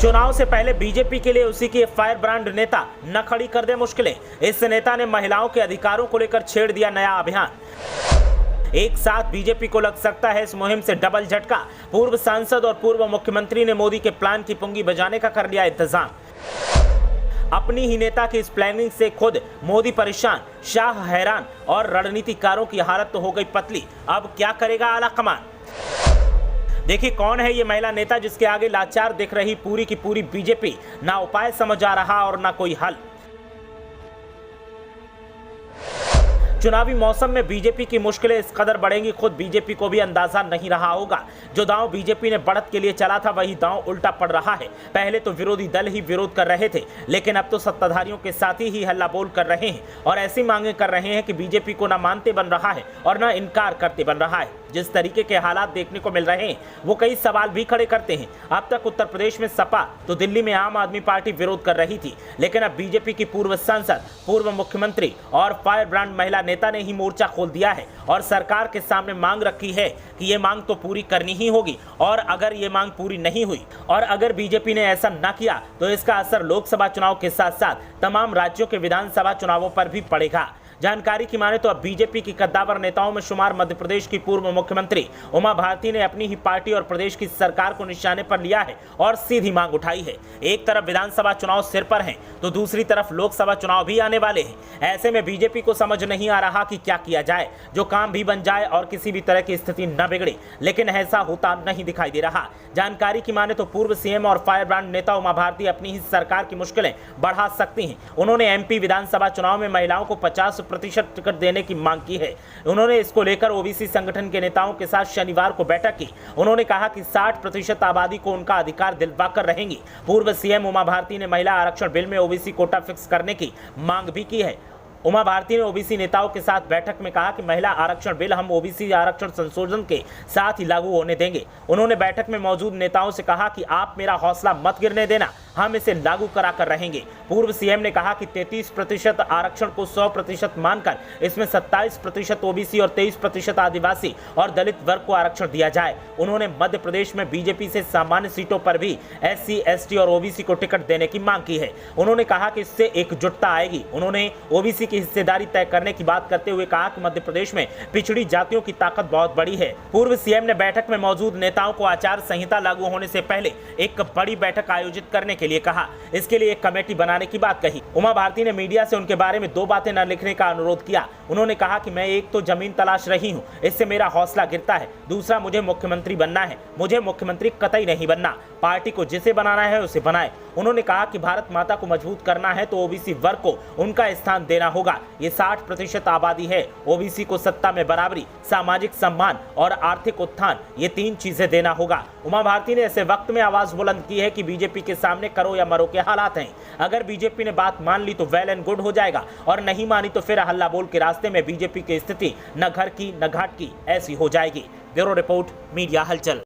चुनाव से पहले बीजेपी के लिए उसी की फायर ब्रांड नेता न खड़ी कर दे मुश्किलें। इस नेता ने महिलाओं के अधिकारों को लेकर छेड़ दिया नया अभियान। एक साथ बीजेपी को लग सकता है इस मुहिम से डबल झटका। पूर्व सांसद और पूर्व मुख्यमंत्री ने मोदी के प्लान की पुंगी बजाने का कर लिया इंतजाम। अपनी ही नेता की इस प्लानिंग से खुद मोदी परेशान, शाह हैरान और रणनीतिकारों की हालत तो हो गई पतली। अब क्या करेगा आला कमान? देखिए कौन है ये महिला नेता जिसके आगे लाचार दिख रही पूरी की पूरी बीजेपी। ना उपाय समझ आ रहा और ना कोई हल। चुनावी मौसम में बीजेपी की मुश्किलें इस कदर बढ़ेंगी, खुद बीजेपी को भी अंदाजा नहीं रहा होगा। जो दांव बीजेपी ने बढ़त के लिए चला था वही दांव उल्टा पड़ रहा है। पहले तो विरोधी दल ही विरोध कर रहे थे, लेकिन अब तो सत्ताधारियों के साथी ही हल्ला बोल कर रहे हैं और ऐसी मांगे कर रहे हैं कि बीजेपी को न मानते बन रहा है और न इनकार करते बन रहा है। जिस तरीके के हालात देखने को मिल रहे हैं वो कई सवाल भी खड़े करते हैं। अब तक उत्तर प्रदेश में सपा तो दिल्ली में आम आदमी पार्टी विरोध कर रही थी, लेकिन अब बीजेपी की पूर्व सांसद, पूर्व मुख्यमंत्री और फायर ब्रांड महिला नेता ने ही मोर्चा खोल दिया है और सरकार के सामने मांग रखी है कि ये मांग तो पूरी करनी ही होगी। और अगर ये मांग पूरी नहीं हुई और अगर बीजेपी ने ऐसा न किया तो इसका असर लोकसभा चुनाव के साथ साथ तमाम राज्यों के विधानसभा चुनावों पर भी पड़ेगा। जानकारी की माने तो अब बीजेपी की कद्दावर नेताओं में शुमार मध्य प्रदेश की पूर्व मुख्यमंत्री उमा भारती ने अपनी ही पार्टी और प्रदेश की सरकार को निशाने पर लिया है और सीधी मांग उठाई है। एक तरफ विधानसभा चुनाव सिर पर हैं तो दूसरी तरफ लोकसभा चुनाव भी आने वाले हैं। ऐसे में बीजेपी को समझ नहीं आ रहा कि क्या किया जाए जो काम भी बन जाए और किसी भी तरह की स्थिति न बिगड़े, लेकिन ऐसा होता नहीं दिखाई दे रहा। जानकारी की माने तो पूर्व सीएम और फायर ब्रांड नेता उमा भारती अपनी ही सरकार की मुश्किलें बढ़ा सकती हैं। उन्होंने एमपी विधानसभा चुनाव में महिलाओं को 50% टिकट देने की मांग की है। उन्होंने इसको लेकर ओबीसी संगठन के नेताओं के साथ शनिवार को बैठक की। उन्होंने कहा कि 60% आबादी को उनका अधिकार दिलवा कर रहेंगी। पूर्व सीएम उमा भारती ने महिला आरक्षण बिल में ओबीसी कोटा फिक्स करने की मांग भी की है। उमा भारती ने ओबीसी नेताओं के साथ बैठक में कहा कि महिला आरक्षण बिल हम ओबीसी आरक्षण संशोधन के साथ ही लागू होने देंगे। उन्होंने बैठक में मौजूद नेताओं से कहा कि आप मेरा हौसला मत गिरने देना, हम इसे लागू करा कर रहेंगे। पूर्व सीएम ने कहा कि 33% आरक्षण को 100% मानकर इसमें 27% ओबीसी और 23% आदिवासी और दलित वर्ग को आरक्षण दिया जाए। उन्होंने मध्य प्रदेश में बीजेपी से सामान्य सीटों पर भी SC, ST और ओबीसी को टिकट देने की मांग की है। उन्होंने कहा कि इससे एकजुटता आएगी। उन्होंने ओबीसी की हिस्सेदारी तय करने की बात करते हुए कहा कि मध्य प्रदेश में पिछड़ी जातियों की ताकत बहुत बड़ी है। पूर्व सीएम ने बैठक में मौजूद नेताओं को आचार संहिता लागू होने से पहले एक बड़ी बैठक आयोजित करने के लिए कहा। इसके लिए एक कमेटी बनाने की बात कही। उमा भारती ने मीडिया से उनके बारे में 2 बातें न लिखने का अनुरोध किया। उन्होंने कहा कि मैं एक तो जमीन तलाश रही हूं, इससे मेरा हौसला गिरता है। दूसरा, मुझे मुख्यमंत्री बनना है। मुझे मुख्यमंत्री कतई नहीं बनना। पार्टी को जिसे बनाना है उसे बनाए। उन्होंने कहा कि भारत माता को मजबूत करना है तो ओबीसी वर्ग को उनका स्थान देना होगा। ये 60% आबादी है। ओबीसी को सत्ता में बराबरी, सामाजिक सम्मान और आर्थिक उत्थान, ये 3 चीजें देना होगा। उमा भारती ने ऐसे वक्त में आवाज बुलंद की है कि बीजेपी के सामने करो या मरो के हालात हैं। अगर बीजेपी ने बात मान ली तो वेल एंड गुड हो जाएगा और नहीं मानी तो फिर हल्ला बोल के रास्ते में बीजेपी की स्थिति न घर की न घाट की ऐसी हो जाएगी। ब्यूरो रिपोर्ट, मीडिया हलचल।